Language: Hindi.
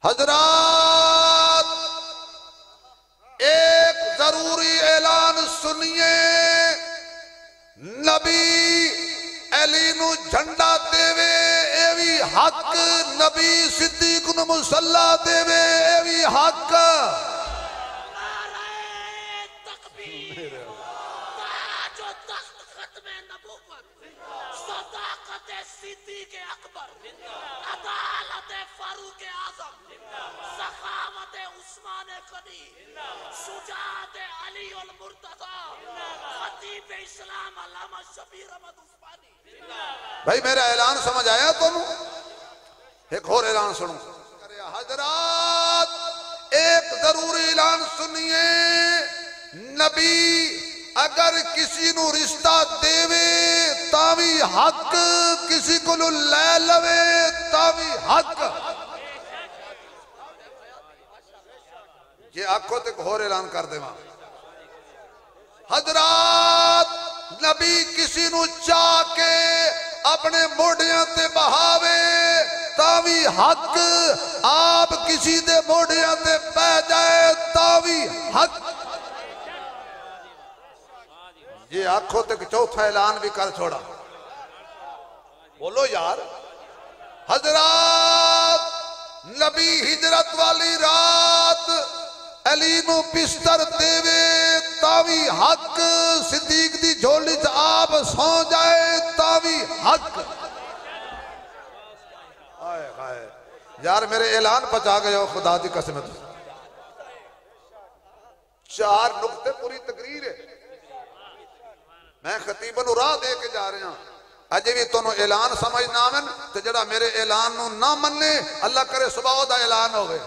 हजरात एक जरूरी ऐलान सुनिए। नबी अली नू झंडा देवे एवी हक, नबी सिद्दीक नू मुसल्ला देवे एवी हक। भाई मेरा ऐलान समझ आया तुम? एक और ऐलान सुनो। हजरात एक जरूरी ऐलान सुनिए। नबी अगर किसी नू रिश्ता देवे तावी हक, किसी को ले लवे तावी हक। ये आखो तो होर ऐलान कर देवा। हजरात नबी किसी नू चाह के अपने मोढ़ियां ते बहावे तावी हक, आप किसी दे मोढ़ियां ते पै जाए तावी हक। ये आखो तक चौथा ऐलान भी कर छोड़ा। बोलो यार। हजरात नबी हिजरत वाली रात अली नू बिस्तर देवे तावी हक, सिद्दीक दी झोली च आप सौ जाए तावी हक। हाय हाय यार मेरे ऐलान पचा गए हो खुदा दी कसम। चार नुक्ते पूरी तकरीर है। मैं खतीबन राह दे के जा रहा अजे भी तुहानू ऐलान समझ ना आवन ते जड़ा मेरे ऐलान नू ना मन्ने अल्लाह करे सुबह दा ऐलान होवे।